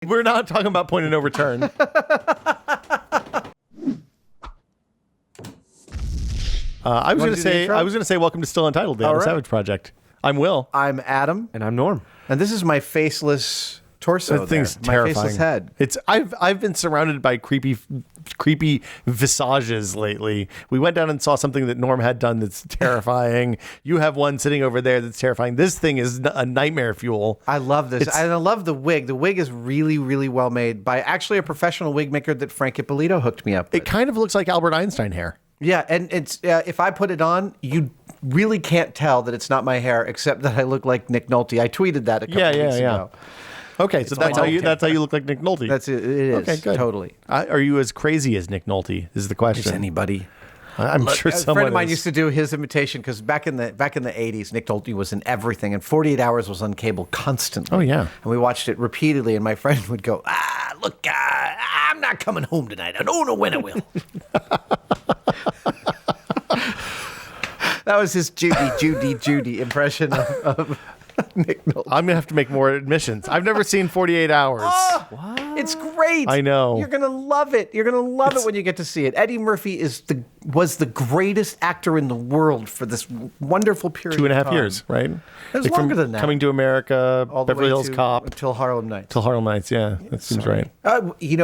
We're not talking about point of no return. I was going to say, welcome to Still Untitled, the Adam Savage Project. I'm Will. I'm Adam. And I'm Norm. And this is my faceless torso. That thing's there. terrifying. My faceless head. I've been surrounded by creepy visages lately. We went down and saw something that Norm had done that's terrifying. You have one sitting over there that's terrifying. This thing is a nightmare fuel. I love this. I love the wig. The wig is really, really well made by actually a professional wig maker that Frank Ippolito hooked me up with. It kind of looks like Albert Einstein hair. Yeah, and it's if I put it on, you really can't tell that it's not my hair, except that I look like Nick Nolte. I tweeted that a couple weeks ago. Okay, so that's how you look like Nick Nolte. That's it. It is. Okay, good. Totally. Are you as crazy as Nick Nolte? Is the question. Is anybody? I'm sure someone. A friend of mine used to do his imitation because back in the 80s, Nick Nolte was in everything, and 48 Hours was on cable constantly. Oh yeah, and we watched it repeatedly. And my friend would go, look, I'm not coming home tonight. I don't know when I will." That was his Judy impression of Nick Nolte. I'm gonna have to make more admissions. I've never seen 48 Hours. What? It's great. I know. You're gonna love it. You're gonna love it when you get to see it. Eddie Murphy was the greatest actor in the world for this wonderful period. 2.5 years, right? It was longer than that. Coming to America, all the Beverly way Hills Cop, until Harlem Nights. Yeah, that seems right. He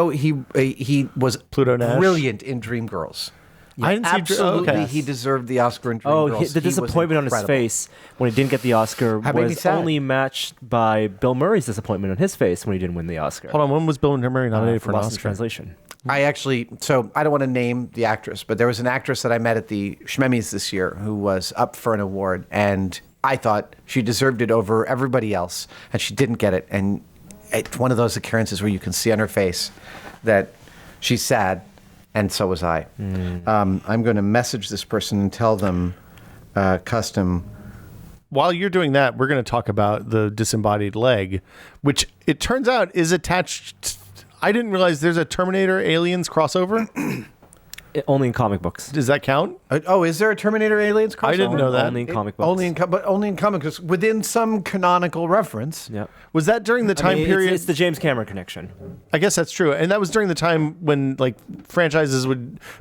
was Pluto Nash. Brilliant in Dreamgirls. I didn't see absolutely. He deserved the Oscar in Dreamgirls. The disappointment on his face when he didn't get the Oscar was only matched by Bill Murray's disappointment on his face when he didn't win the Oscar. Hold on, when was Bill Murray nominated for an Lost in Oscar? Translation. I don't want to name the actress, but there was an actress that I met at the Schmemmies this year who was up for an award, and I thought she deserved it over everybody else, and she didn't get it. And it's one of those occurrences where you can see on her face that she's sad. And so was I. I'm going to message this person and tell them custom. While you're doing that, we're going to talk about the disembodied leg, which it turns out is attached. I didn't realize there's a Terminator Aliens crossover. Only in comic books. Does that count? Is there a Terminator Aliens crossover? I didn't know that. Only in comic books. Only in comic books, within some canonical reference. Yeah. Was that during the time period? It's the James Cameron connection. I guess that's true. And that was during the time when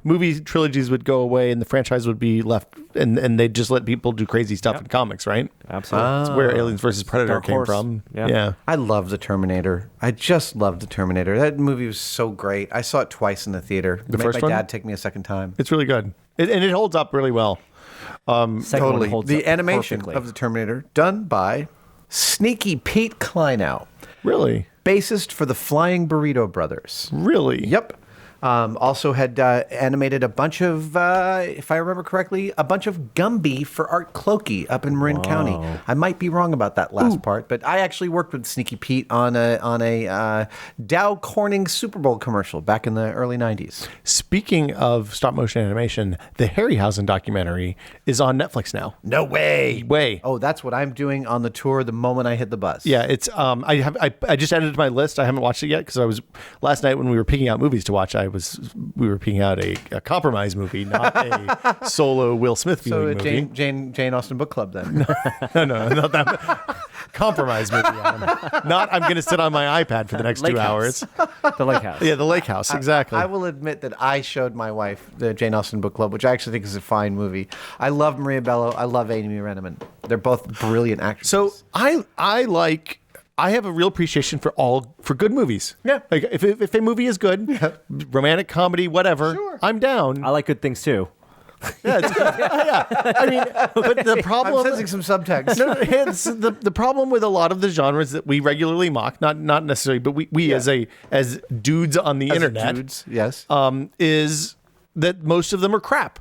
movie trilogies would go away and the franchise would be left and they'd just let people do crazy stuff in comics, right? Absolutely. That's where Aliens versus Predator came from. Yeah. I love the Terminator. I just love the Terminator. That movie was so great. I saw it twice in the theater. The first one? My dad take me a second time. It's really good. And it holds up really well. Totally. The animation of the Terminator done by Sneaky Pete Kleinow. Really? Bassist for the Flying Burrito Brothers. Really? Yep. Also had animated a bunch of, if I remember correctly, a bunch of Gumby for Art Clokey up in Marin County. I might be wrong about that last part, but I actually worked with Sneaky Pete on a Dow Corning Super Bowl commercial back in the early 90s. Speaking of stop motion animation, the Harryhausen documentary is on Netflix now. No way. Oh, that's what I'm doing on the tour the moment I hit the bus. Yeah, it's I just added it to my list. I haven't watched it yet because last night when we were picking out movies to watch, we were picking out a compromise movie, not a solo Will Smith viewing movie. Jane Austen Book Club then. No, not that compromise movie. Adam. Not I'm going to sit on my iPad for the next 2 hours. The Lake House. Yeah, the Lake House, exactly. I will admit that I showed my wife the Jane Austen Book Club, which I actually think is a fine movie. I love Maria Bello. I love Amy Renneman. They're both brilliant actresses. So I have a real appreciation for good movies. Yeah. Like if a movie is good, romantic comedy, whatever, sure. I'm down. I like good things too. Yeah, it's good. Yeah. I mean, but the problem. I'm sensing some subtext. No, it's the problem with a lot of the genres that we regularly mock, not necessarily, but we as dudes on the internet, yes, is that most of them are crap.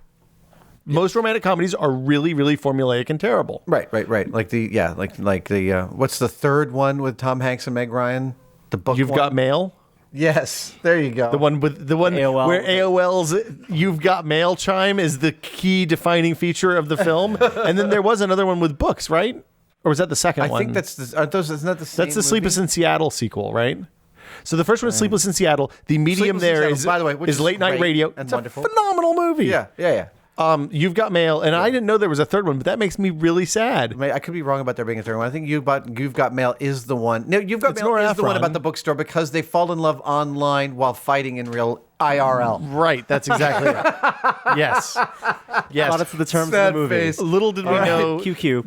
Most romantic comedies are really, really formulaic and terrible. Right. Like the what's the third one with Tom Hanks and Meg Ryan? The book. You've Got Mail. Yes, there you go. The one AOL. Where AOL's "You've Got Mail" chime is the key defining feature of the film, and then there was another one with books, right? Or was that the second one? I think that's isn't that the same? That's the Sleepless in Seattle sequel, right? So the first one is Sleepless in Seattle. The medium there is, by the way, is Late Night Radio. And it's wonderful. a phenomenal movie. Yeah. You've Got Mail, and I didn't know there was a third one, but that makes me really sad. I could be wrong about there being a third one. I think You've Got Mail is the one. No, You've Got It's Mail Nora is the one Ephron. about the bookstore because they fall in love online while fighting in real IRL. Right, that's exactly it. Yes. Thought it's the terms Sad of the movie. face. Little did we know QQ.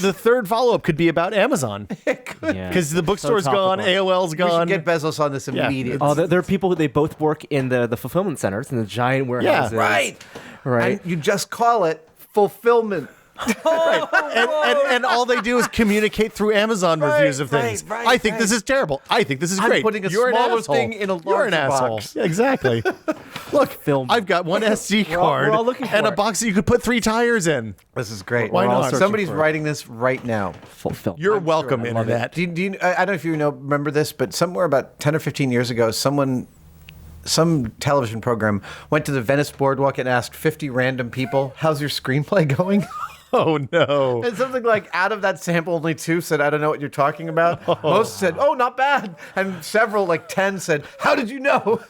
the third follow-up could be about Amazon. Yeah. Because the bookstore's So gone, topical. AOL's We gone. should get Bezos on this immediately. Oh, there are people who they both work in the fulfillment centers in the giant warehouses. Right. Right. And you just call it fulfillment. and all they do is communicate through Amazon reviews of things. right, I think this is terrible. I think this is I'm great. putting a You're an smaller asshole. thing in a You're an larger asshole. box. Yeah, exactly. Look, Film. I've got one SD We're all card looking for and a it. box that you could put 3 tires in. This is great. Why We're all not? searching Somebody's for it. writing this right now. Fulfillment. You're welcome, I love Internet. it. Do you, I don't know if you remember this, but somewhere about 10 or 15 years ago, some television program went to the Venice Boardwalk and asked 50 random people, "How's your screenplay going?" Oh, no. And something like, out of that sample, only 2 said, "I don't know what you're talking about." Most said, "Oh, not bad." And several, like 10, said, "How did you know?"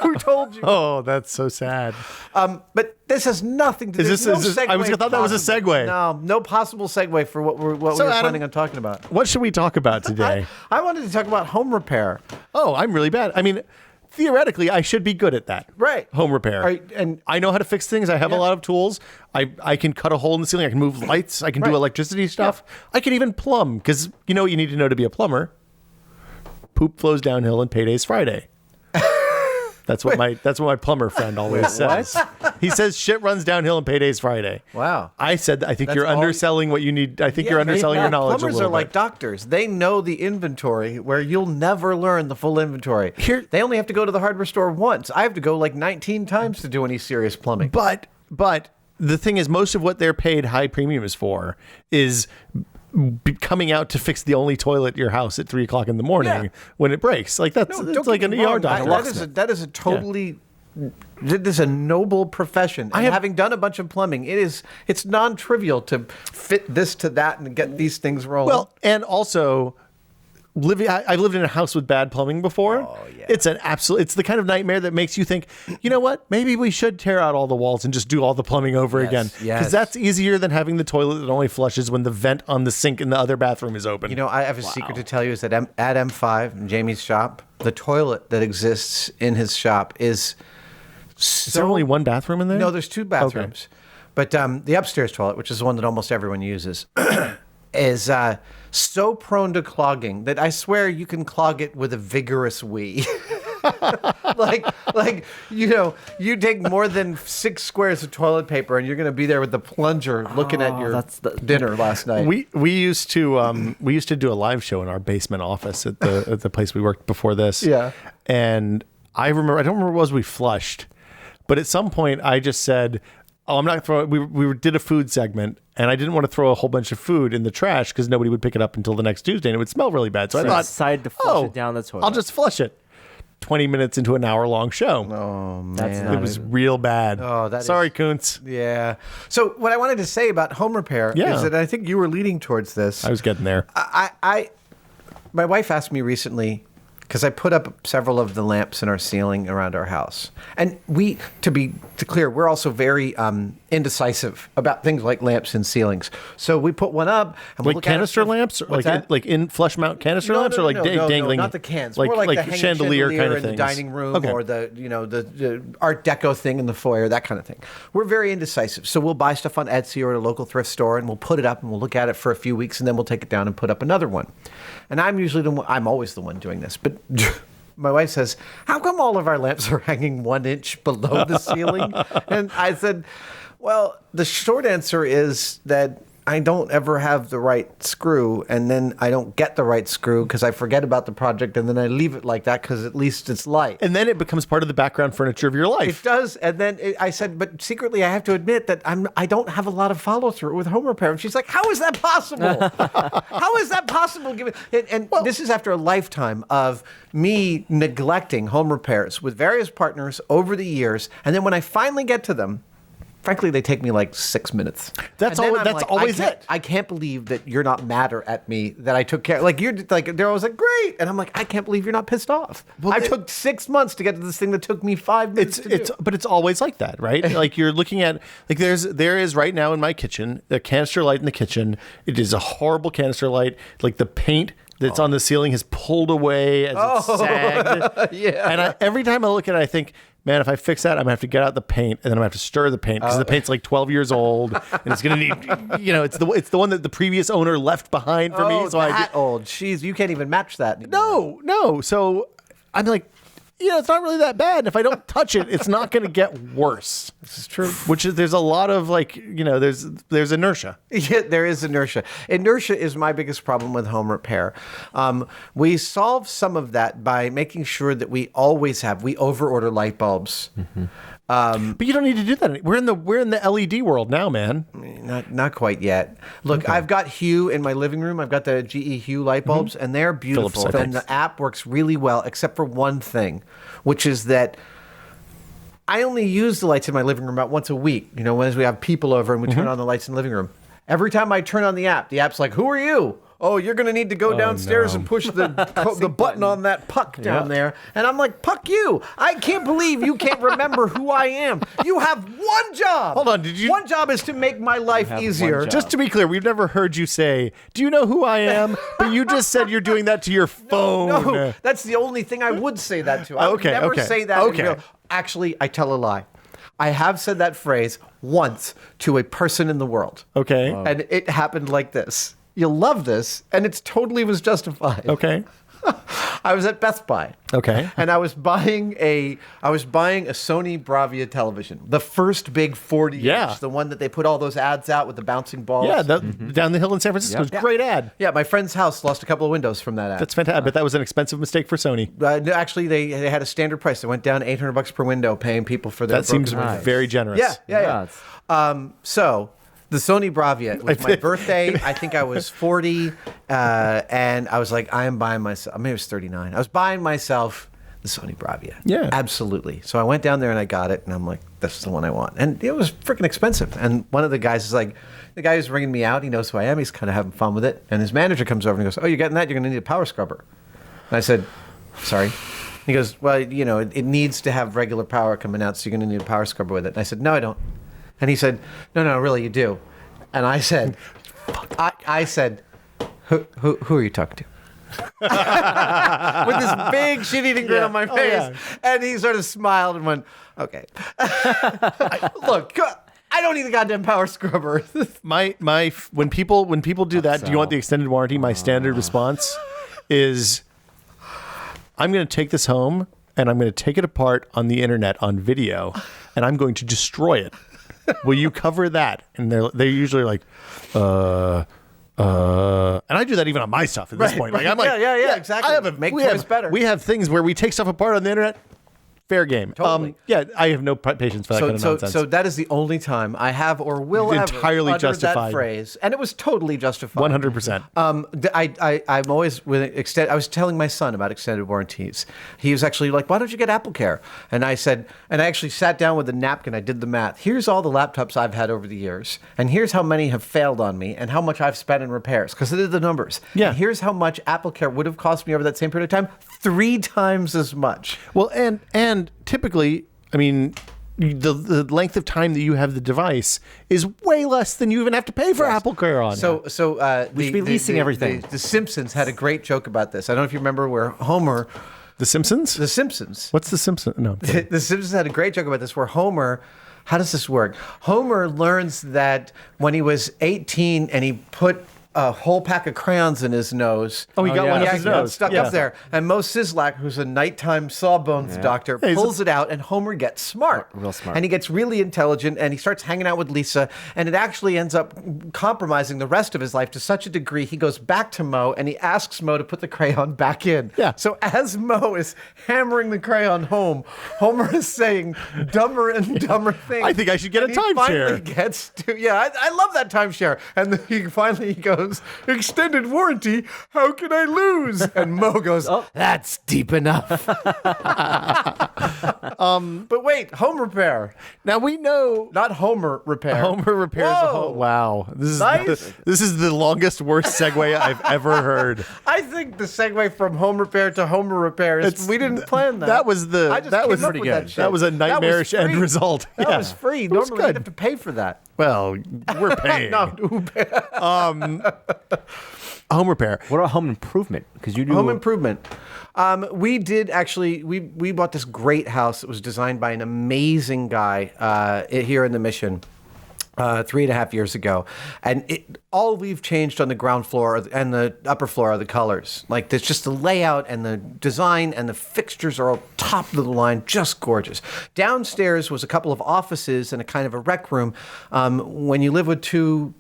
Who told you? Oh, that's so sad. But this has nothing to do. Is this- I thought that was a segue. No possible segue for what we were Adam, planning on talking about. What should we talk about today? I wanted to talk about home repair. Oh, I'm really bad. I mean, theoretically, I should be good at that. Right. Home repair. Right, and- I know how to fix things. I have a lot of tools. I can cut a hole in the ceiling. I can move lights. I can do Right. electricity stuff. I can even plumb, because you know what you need to know to be a plumber. Poop flows downhill and payday's Friday. That's what my plumber friend always says. He says shit runs downhill and payday's Friday. Wow. I said I think That's you're all- underselling what you need. I think you're underselling your knowledge a Plumbers little are like bit. doctors. They know the inventory where you'll never learn the full inventory. They only have to go to the hardware store once. I have to go like 19 times to do any serious plumbing. But the thing is, most of what they're paid high premiums for is coming out to fix the only toilet in your house at 3:00 in the morning Yeah. when it breaks. Like it's don't like get an me ER wrong. doctor. That is a totally. That is a noble profession. And having done a bunch of plumbing, it's non-trivial to fit this to that and get these things rolling. Well, and also I've lived in a house with bad plumbing before. Oh, yeah. It's the kind of nightmare that makes you think, you know what? Maybe we should tear out all the walls and just do all the plumbing over again. yes. Because that's easier than having the toilet that only flushes when the vent on the sink in the other bathroom is open. You know, I have a secret to tell you is that at M5, in Jamie's shop, the toilet that exists in his shop is is there only one bathroom in there? No, there's 2 bathrooms. But the upstairs toilet, which is the one that almost everyone uses, is so prone to clogging that I swear you can clog it with a vigorous wee. like you take more than 6 squares of toilet paper and you're going to be there with the plunger looking at your dinner last night. We used to do a live show in our basement office at the place we worked before this. Yeah. And I don't remember what it was we flushed, but at some point I just said, "Oh, I'm not throwing." We did a food segment, and I didn't want to throw a whole bunch of food in the trash because nobody would pick it up until the next Tuesday, and it would smell really bad. So I thought, decided to flush it down the toilet. I'll just flush it. 20 minutes into an hour-long show. Oh, man. That's It not was real bad. Oh, that Sorry, is- Kuntz. Yeah. So what I wanted to say about home repair Yeah. is that I think you were leading towards this. I was getting there. My wife asked me recently, because I put up several of the lamps in our ceiling around our house. And to be clear, we're also very indecisive about things like lamps and ceilings. So we put one up. And we'll Like look at it canister for- lamps? What's that? Like in flush mount canister lamps? Or like dangling? not the cans. Like, More like the hanging chandelier kind of in the things. dining room Okay. or the Art Deco thing in the foyer, that kind of thing. We're very indecisive. So we'll buy stuff on Etsy or at a local thrift store and we'll put it up and we'll look at it for a few weeks and then we'll take it down and put up another one. And I'm always the one doing this, but my wife says, "How come all of our lamps are hanging 1 inch below the ceiling?" And I said, well, the short answer is that I don't ever have the right screw, and then I don't get the right screw because I forget about the project, and then I leave it like that because at least it's light. And then it becomes part of the background furniture of your life. It does, and then I said, but secretly I have to admit that I don't have a lot of follow through with home repair. And she's like, "How is that possible? How is that possible?" Given and this is after a lifetime of me neglecting home repairs with various partners over the years, and then when I finally get to them, frankly, they take me like 6 minutes. That's And then all. I'm That's like, always it. I can't believe that you're not madder at me that I took care. Like you're like they're always like great, and I'm like I can't believe you're not pissed off. I took 6 months to get to this thing that took me 5 minutes. But it's always like that, right? Like you're looking at like there is right now in my kitchen a canister light in the kitchen. It is a horrible canister light. Like the paint that's on the ceiling has pulled away as it's sagged. Yeah. And every time I look at it, I think, man, if I fix that, I'm gonna have to get out the paint and then I'm gonna have to stir the paint because the paint's like 12 years old and it's gonna need, it's the one that the previous owner left behind for me. So old. Jeez, you can't even match that anymore. no. So I'm like, it's not really that bad. And if I don't touch it, it's not going to get worse. This is true. Which is, there's a lot of there's inertia. Yeah, there is inertia. Inertia is my biggest problem with home repair. We solve some of that by making sure that we overorder light bulbs. Mm-hmm. But you don't need to do that. We're in the LED world now, man. Not quite yet. Look, okay. I've got Hue in my living room. I've got the GE Hue light bulbs, and they're beautiful. Philips, and the app works really well, except for one thing, which is that I only use the lights in my living room about once a week. As we have people over and we turn on the lights in the living room. Every time I turn on the app's like, "Who are you?" "Oh, you're going to need to go downstairs and push the button on that puck down there." And I'm like, "Puck you. I can't believe you can't remember who I am. You have one job." Hold on, One job is to make my life easier. Just to be clear, we've never heard you say, "Do you know who I am?" But you just said you're doing that to your phone. No, that's the only thing I would say that to. I would never say that. In Actually, I tell a lie. I have said that phrase once to a person in the world. Okay. And it happened like this. You'll love this, and it totally was justified. Okay. I was at Best Buy. Okay. And I was buying a Sony Bravia television, the first big 40-inch, the one that they put all those ads out with the bouncing balls. Yeah, down the hill in San Francisco. Yep. Great ad. Yeah, my friend's house lost a couple of windows from that ad. That's fantastic. But that was an expensive mistake for Sony. No, actually, they had a standard price. They went down $800 per window, paying people for their. That seems very generous. Yeah. So. The Sony Bravia. It was my birthday. I think I was 40. And I was like, I am buying myself. Maybe I was 39. I was buying myself the Sony Bravia. Yeah. Absolutely. So I went down there and I got it. And I'm like, this is the one I want. And it was freaking expensive. And one of the guys is like, the guy who's ringing me out, he knows who I am. He's kind of having fun with it. And his manager comes over and goes, "Oh, you're getting that? You're going to need a power scrubber." And I said, "Sorry." He goes, "Well, it needs to have regular power coming out. So you're going to need a power scrubber with it." And I said, "No, I don't." And he said, No, really, you do." And I said, I said, who are you talking to? With this big shit-eating grin on my face. Yeah. And he sort of smiled and went, "Okay." Look, I don't need the goddamn power scrubber. When people do that, do you want the extended warranty? My standard response is, I'm going to take this home and I'm going to take it apart on the internet on video and I'm going to destroy it. Will you cover that? And they're usually like, and I do that even on my stuff at this point. Like I'm like, yeah, exactly. Make toys better. We have things where we take stuff apart on the internet. Fair game. Totally. I have no patience for that kind of nonsense. So that is the only time I have or will ever entirely utter justified that phrase, and it was totally justified. 100%. I'm always with I was telling my son about extended warranties. He was actually like, "Why don't you get Apple Care?" And I said, and I actually sat down with a napkin. I did the math. Here's all the laptops I've had over the years, and here's how many have failed on me, and how much I've spent in repairs because I did the numbers. Yeah. And here's how much Apple Care would have cost me over that same period of time: 3 times as much. Well, and typically, I mean, the length of time that you have the device is way less than you even have to pay for Apple Care on. So we should be leasing everything. The Simpsons had a great joke about this. I don't know if you remember where Homer. The Simpsons? The Simpsons. What's The Simpsons? No. The Simpsons had a great joke about this where Homer. How does this work? Homer learns that when he was 18 and he put a whole pack of crayons in his nose. Oh, he got one up his nose. Stuck up there. And Mo Sislak, who's a nighttime sawbones doctor, pulls it out, and Homer gets smart. Real smart. And he gets really intelligent, and he starts hanging out with Lisa, and it actually ends up compromising the rest of his life to such a degree, he goes back to Mo, and he asks Mo to put the crayon back in. Yeah. So as Mo is hammering the crayon home, Homer is saying dumber and dumber things. I think I should get a timeshare. He finally gets to, I love that timeshare. And then he goes, goes, extended warranty, how can I lose? And Mo goes, that's deep enough. But wait, home repair. Now we know Not Homer repair. Homer repairs a Whoa. home. Wow. Nice. This is the longest, worst segue I've ever heard. I think the segue from home repair to Homer repair is, we didn't plan that. That was I just came up pretty with good. that shit. That was a That was nightmarish end free. result. That Yeah. was free. It was Normally, good. you'd have to pay for that. Well, we're paying. Home repair. What about home improvement? Because you do Home improvement. We did actually. We bought this great house that was designed by an amazing guy here in the Mission. 3.5 years ago, and all we've changed on the ground floor and the upper floor are the colors. Like there's just the layout and the design and the fixtures are all top of the line, just gorgeous. Downstairs was a couple of offices and a kind of a rec room. When you live with two,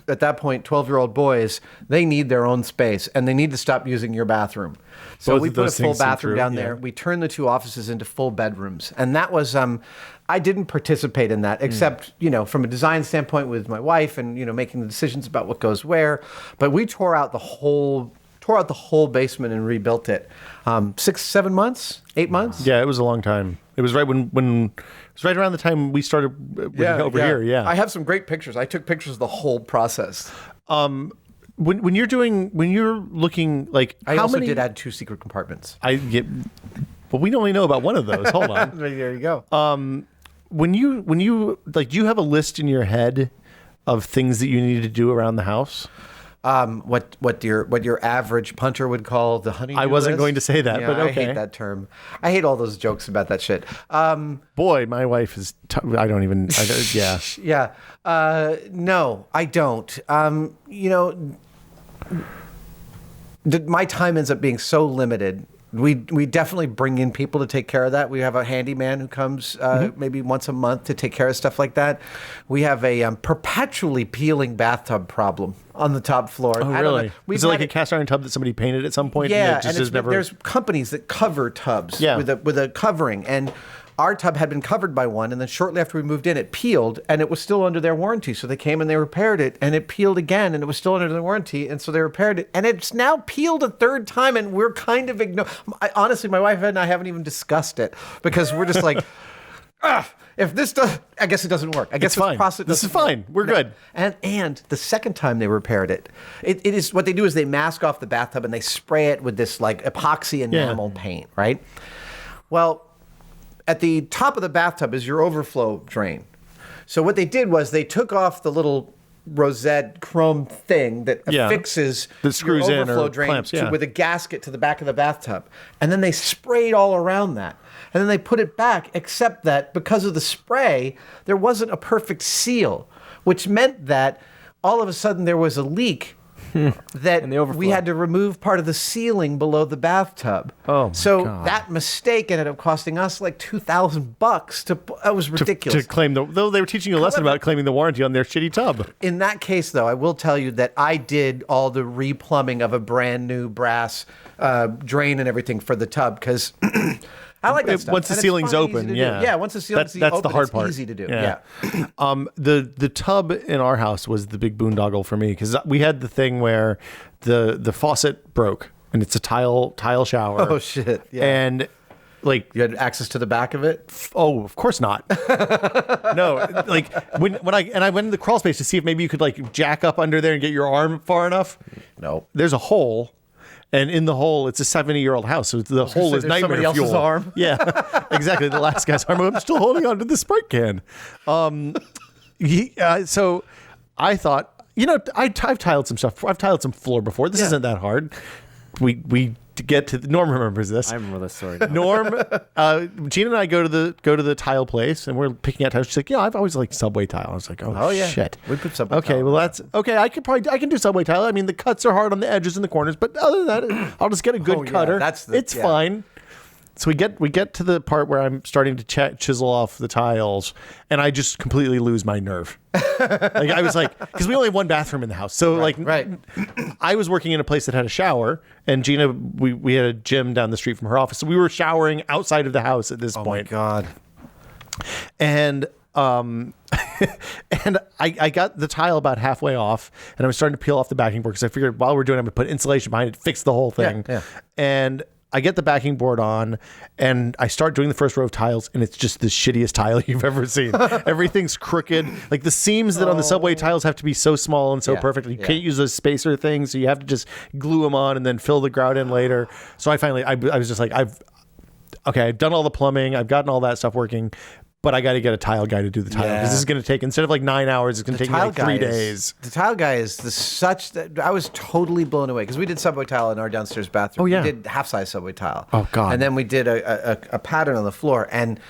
at that point, 12-year-old boys, they need their own space and they need to stop using your bathroom. So Both we of put a those full things seem bathroom true, down yeah. there. We turned the two offices into full bedrooms, and that was I didn't participate in that except from a design standpoint with my wife and making the decisions about what goes where. But we tore out the whole basement and rebuilt it. 6, 7 months, 8 months. Yeah, it was a long time. It was right when it was right around the time we started over here. Yeah, I have some great pictures. I took pictures of the whole process. when you're looking like I how also many did add 2 secret compartments. I get. Well, we only know about one of those. Hold on. There you go. When you like, do you have a list in your head of things that you need to do around the house? What your average punter would call the honey-do I wasn't list? going to say that, Yeah, but okay. I hate that term. I hate all those jokes about that shit. Boy, my wife is. Yeah. Yeah. No, I don't. My time ends up being so limited. We definitely bring in people to take care of that. We have a handyman who comes maybe once a month to take care of stuff like that. We have a perpetually peeling bathtub problem on the top floor. Oh, really? Is it like a cast iron tub that somebody painted at some point? Yeah, and it just is never. there's companies that cover tubs with a covering, and our tub had been covered by one, and then shortly after we moved in, it peeled, and it was still under their warranty. So they came and they repaired it, and it peeled again, and it was still under their warranty, and so they repaired it, and it's now peeled a third time, and we're kind of honestly, my wife and I haven't even discussed it because we're just like, if this does, I guess it doesn't work. I guess It's fine. This is fine. We're good. And the second time they repaired it, it is what they do is they mask off the bathtub and they spray it with this like epoxy enamel paint, right? Well, at the top of the bathtub is your overflow drain. So what they did was they took off the little rosette chrome thing that affixes that screws your in overflow or drain clamps, with a gasket to the back of the bathtub. And then they sprayed all around that. And then they put it back, except that because of the spray, there wasn't a perfect seal, which meant that all of a sudden there was a leak that we had to remove part of the ceiling below the bathtub. Oh, my so God. that mistake ended up costing us like $2,000 that was ridiculous. To claim though they were teaching you a lesson about claiming the warranty on their shitty tub. In that case, though, I will tell you that I did all the replumbing of a brand new brass drain and everything for the tub because I like that stuff. Once the And it's ceiling's fun and easy open, to do. yeah. Yeah, once the ceiling's That's open, the hard it's part. easy to do. Yeah. Yeah. The tub in our house was the big boondoggle for me because we had the thing where the faucet broke and it's a tile shower. Oh shit! Yeah. And like You had access to the back of it? oh, of course not. No, like when I went in the crawl space to see if maybe you could like jack up under there and get your arm far enough. No. There's a hole. And in the hole, it's a 70-year-old house, so the hole is there's nightmare somebody fuel. else's arm. Yeah, exactly. The last guy's arm. I'm still holding on to the Sprite can. So I thought, I've tiled some stuff. I've tiled some floor before. This isn't that hard. We to get to Norm remembers this. I remember this story now. Norm, Gina and I go to the tile place, and we're picking out tiles. She's like, I've always liked subway tile. I was like, oh yeah, shit. We put subway Okay, tile. well that's okay. I can do subway tile. I mean, the cuts are hard on the edges and the corners, but other than that, I'll just get a good yeah, cutter. it's fine. So we get to the part where I'm starting to chisel off the tiles, and I just completely lose my nerve. Like I was like, because we only have one bathroom in the house, so right. I was working in a place that had a shower, and Gina, we had a gym down the street from her office, so we were showering outside of the house at this point. Oh my God. And And I got the tile about halfway off, and I was starting to peel off the backing board because I figured while we're doing it, I'm going to put insulation behind it, fix the whole thing. Yeah. And I get the backing board on, and I start doing the first row of tiles, and it's just the shittiest tile you've ever seen. Everything's crooked. Like the seams that on the subway tiles have to be so small and so perfect. You can't use those spacer things, so you have to just glue them on and then fill the grout in later. So I finally, I was just like, I've done all the plumbing. I've gotten all that stuff working. But I got to get a tile guy to do the tile because this is going to take, instead of like 9 hours, it's going to take me like 3 days. The tile guy is I was totally blown away because we did subway tile in our downstairs bathroom. Oh, yeah. We did half-size subway tile. Oh, God. And then we did a pattern on the floor. And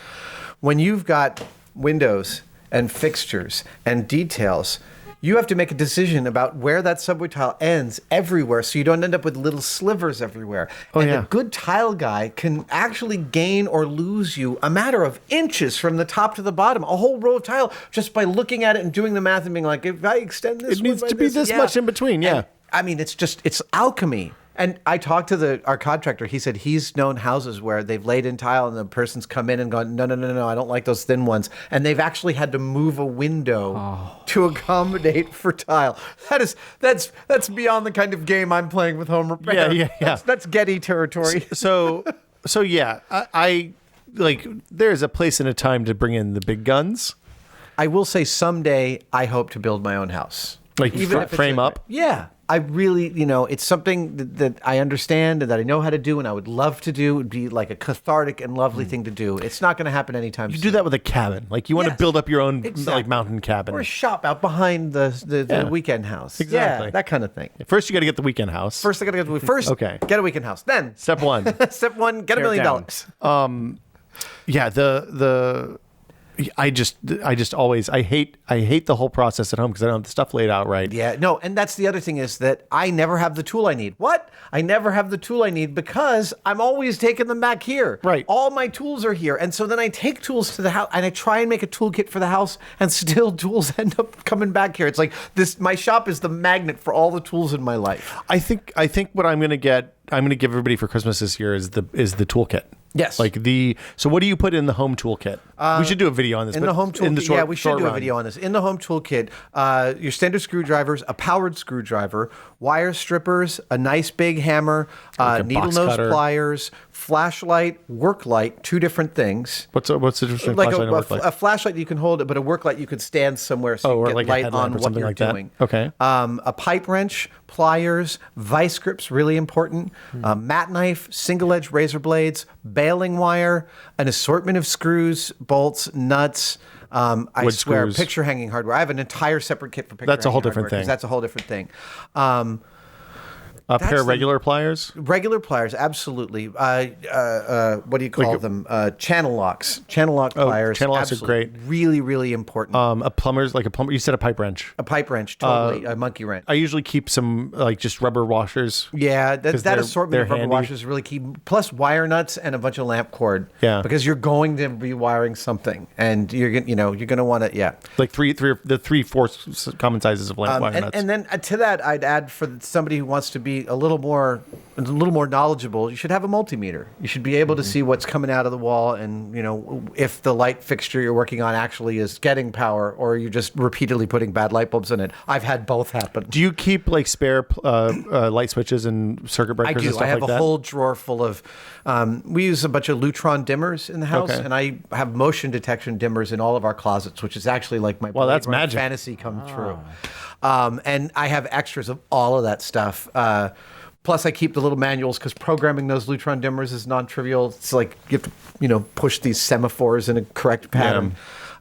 when you've got windows and fixtures and details, you have to make a decision about where that subway tile ends everywhere so you don't end up with little slivers everywhere. And a good tile guy can actually gain or lose you a matter of inches from the top to the bottom, a whole row of tile, just by looking at it and doing the math and being like, if I extend this, it needs to be this much in between. Yeah. And, I mean, it's alchemy. And I talked to our contractor. He said he's known houses where they've laid in tile and the person's come in and gone, no, I don't like those thin ones. And they've actually had to move a window to accommodate for tile. That's beyond the kind of game I'm playing with home repair. Yeah. That's Getty territory. So yeah, I like, there's a place and a time to bring in the big guns. I will say someday I hope to build my own house. Like even if frame up? Yeah. I really, it's something that I understand and that I know how to do and I would love to do. It would be like a cathartic and lovely thing to do. It's not going to happen anytime soon. You do that with a cabin. Like you want to build up your own like mountain cabin. Or a shop out behind the weekend house. Exactly. Yeah, that kind of thing. First, you got to get the weekend house. First, I got to get a weekend house. Then, step one. Step one, get $1 million. Yeah, I just always I hate the whole process at home because I don't have the stuff laid out right. Yeah, no, and that's the other thing is that I never have the tool I need. What? I never have the tool I need because I'm always taking them back here. Right. All my tools are here. And so then I take tools to the house and I try and make a toolkit for the house and still tools end up coming back here. It's like my shop is the magnet for all the tools in my life. I think what I'm going to give everybody for Christmas this year is the toolkit. Yes. So what do you put in the home toolkit? We should do a video on this. In the home toolkit, we should do a video on this. In the home toolkit, your standard screwdrivers, a powered screwdriver, wire strippers, a nice big hammer, needle nose pliers, flashlight, work light, 2 different things. What's the difference between like flashlight and work light? A flashlight you can hold, but a work light you could stand somewhere so you get like light on what you're doing. Okay. A pipe wrench, pliers, vice grips, really important. Mat knife, single edge razor blades, baling wire, an assortment of screws, bolts, nuts. I swear, screws. picture hanging hardware. I have an entire separate kit for picture That's a whole hanging different hardware, 'cause thing. That's a whole different thing. A pair of regular pliers? Regular pliers, absolutely. What do you call them? Channel locks. Channel lock pliers. Channel locks are great. Really, really important. A plumber. You said a pipe wrench. A pipe wrench, totally. A monkey wrench. I usually keep some just rubber washers. Yeah, that assortment of rubber handy. washers is really key. Plus wire nuts and a bunch of lamp cord. Yeah. Because you're going to be wiring something, and you're going to want to. Yeah. Like the 3/4 common sizes of lamp wire nuts. And then to that, I'd add for somebody who wants to be a little more knowledgeable, you should have a multimeter. You should be able to see what's coming out of the wall and, if the light fixture you're working on actually is getting power or you're just repeatedly putting bad light bulbs in it. I've had both happen. Do you keep spare light switches and circuit breakers and stuff like that? I have a whole drawer full of, we use a bunch of Lutron dimmers in the house, and I have motion detection dimmers in all of our closets, which is actually like my that's magic. fantasy come true. And I have extras of all of that stuff. Plus, I keep the little manuals because programming those Lutron dimmers is non-trivial. It's like you have to, push these semaphores in a correct pattern.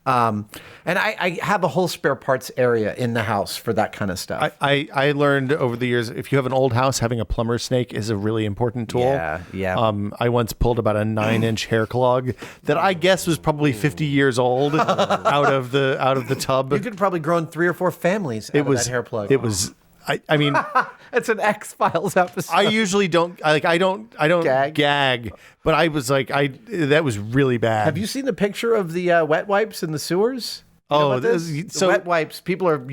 And I have a whole spare parts area in the house for that kind of stuff. I learned over the years, if you have an old house, having a plumber snake is a really important tool. Yeah. I once pulled about a 9-inch hair clog that I guess was probably 50 years old out of the tub. You could probably grown 3 or 4 families out of that hair plug. It was. I mean, it's an X-Files episode. I usually don't gag, but I was that was really bad. Have you seen the picture of the wet wipes in the sewers? know Oh, about this? so- wet wipes. People are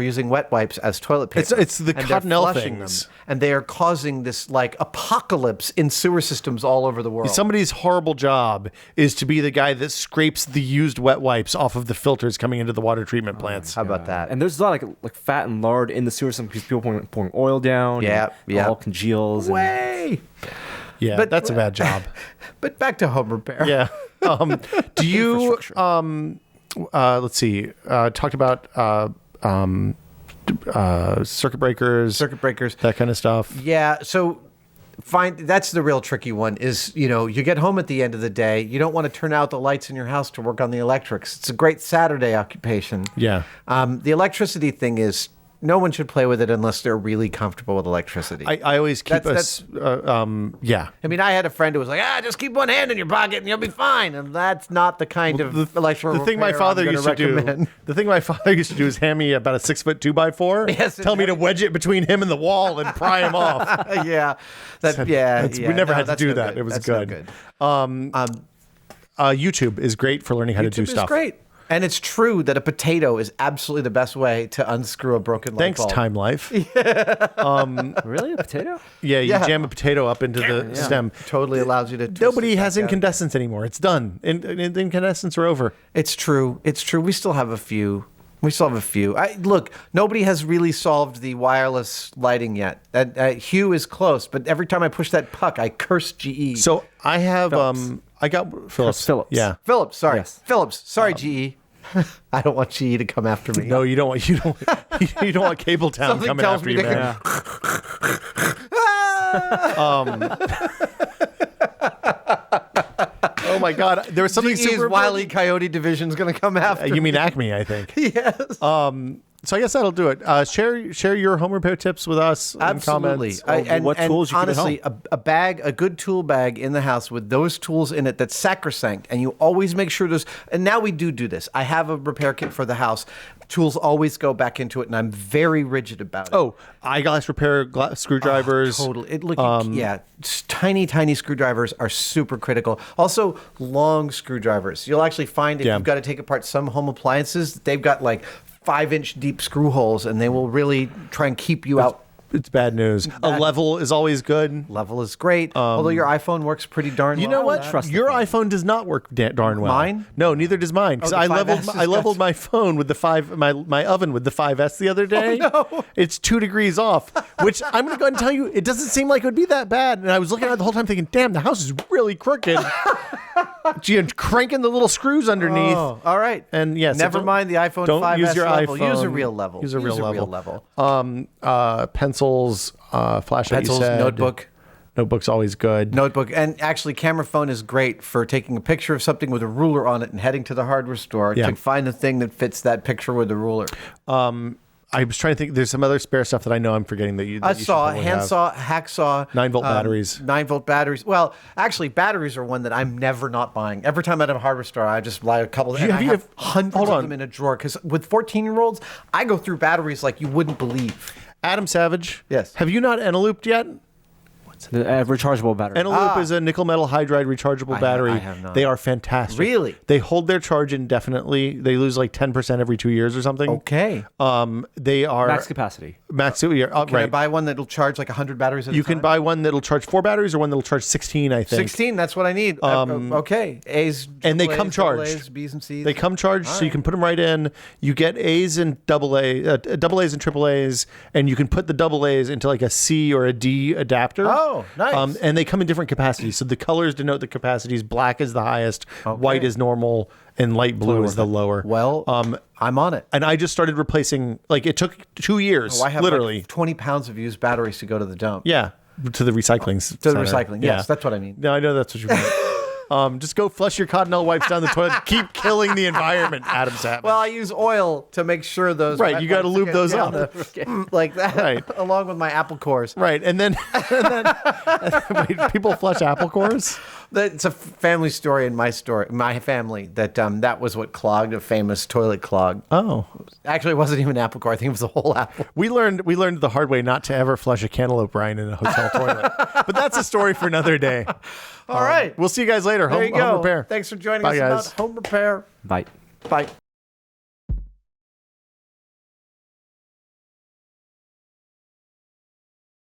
using wet wipes as toilet paper. It's the and they're Cottonelle flushing things. them, and they are causing this like apocalypse in sewer systems all over the world. Somebody's horrible job is to be the guy that scrapes the used wet wipes off of the filters coming into the water treatment plants. How about that? And there's a lot of like fat and lard in the sewer system because people pouring oil down. Yeah, and yeah. All congeals. And, Way. Yeah, But- that's a bad job. But back to home repair. Yeah. Do you? Let's see. Talked about circuit breakers, that kind of stuff. Yeah, so that's the real tricky one is, you get home at the end of the day, you don't want to turn out the lights in your house to work on the electrics. It's a great Saturday occupation. Yeah. The electricity thing is no one should play with it unless they're really comfortable with electricity. I always keep yeah. I mean, I had a friend who was like, just keep one hand in your pocket and you'll be fine. And that's not the kind of electrical The thing my repair father I'm used gonna to recommend. do. The thing my father used to do is hand me about a 6-foot 2x4. Yes, tell me to wedge it between him and the wall and pry him off. Yeah. We never had to that's do no that. It was That's good. no good. YouTube is great for learning how to do YouTube is stuff. great. And it's true that a potato is absolutely the best way to unscrew a broken light Thanks, bulb. Time Life. Really? A potato? Yeah, you Yeah. jam a potato up into the stem. Totally allows you to twist Nobody it has back out. incandescents anymore. It's done. Incandescents are over. It's true. It's true. We still have a few. Look, nobody has really solved the wireless lighting yet. Hue is close, but every time I push that puck, I curse GE. So I have Philips. I got Philips. Philips. Yeah. Philips, sorry. Yes. Philips, sorry, GE. I don't want GE to come after me. No, you don't want you don't want Cable Town Something coming tells after me you, they man. Oh my God, there was something GE's super Wile E. Coyote division's going to come after You me. mean Acme, I think. Yes. So I guess that'll do it. Share your home repair tips with us. Absolutely. In comments. What tools you keep at honestly, a good tool bag in the house with those tools in it that's sacrosanct, and you always make sure those. And now we do this. I have a repair kit for the house. Tools always go back into it, and I'm very rigid about it. Oh, eyeglass repair, screwdrivers. Totally. Tiny screwdrivers are super critical. Also, long screwdrivers. You'll actually find if you've got to take apart some home appliances, they've got like 5-inch deep screw holes, and they will really try and keep you out. It's bad news. A level is always good. Level is great, although your iPhone works pretty darn well. You know what? trust the Your phone. iPhone does not work darn well. Mine? No, neither does mine. Because the I 5S leveled my phone with my oven with the 5S the other day. Oh, no. It's 2 degrees off, which I'm going to go ahead and tell you, it doesn't seem like it would be that bad. And I was looking at it the whole time thinking, damn, the house is really crooked. Gee, and cranking the little screws underneath. Oh, all right. And yes, never mind the iPhone don't 5S use your level. iPhone. Use a real level. Use a real level. Pencils, flashlight. Pencils, you said. notebook. Notebook's always good. Notebook. And actually, camera phone is great for taking a picture of something with a ruler on it and heading to the hardware store to find the thing that fits that picture with the ruler. I was trying to think. There's some other spare stuff that I know I'm forgetting that you. I should saw probably have. handsaw, hacksaw, 9-volt batteries. 9-volt batteries. Well, actually, batteries are one that I'm never not buying. Every time I'm at a hardware store, I just buy a couple. And I have hundreds hold of on. them in a drawer because with 14-year-olds, I go through batteries like you wouldn't believe. Adam Savage. Yes. Have you not Enelooped yet? The rechargeable battery. Eneloop is a nickel metal hydride rechargeable battery. I have not. They are fantastic. Really? They hold their charge indefinitely. They lose like 10% every 2 years or something. Okay. They are Max capacity. Max. Can Can I right. buy one that'll charge like 100 batteries at a You time? can buy one that'll charge 4 batteries or one that'll charge 16. I think 16, that's what I need. Okay. A's, and they triple come A's, double charged. A's, B's and C's. They come charged, so you can put them right in. You get A's and double A's and triple A's, and you can put the double A's into like a C or a D adapter. Oh, nice. And they come in different capacities. So the colors denote the capacities. Black is the highest, white is normal, and light blue is the lower. Well, I'm on it. And I just started replacing. Like it took 2 years, I have literally. like 20 pounds of used batteries to go to the dump. Yeah, to the recycling. To the recycling. Yes, that's what I mean. No, I know that's what you mean. Just go flush your Cottonelle wipes down the toilet. Keep killing the environment, Adam Savage. Well, I use oil to make sure those. Right, you gotta wipes lube get those down up. like that, Right. along with my apple cores. Right, and then wait, people flush apple cores. It's a family story in my family that that was what clogged a famous toilet clog. Oh, Actually, it wasn't even an apple core. I think it was the whole apple. we learned the hard way not to ever flush a cantaloupe rind in a hotel toilet. But that's a story for another day. All right. We'll see you guys later. There you Home go. repair. About Bye, guys. home repair. Bye. Bye.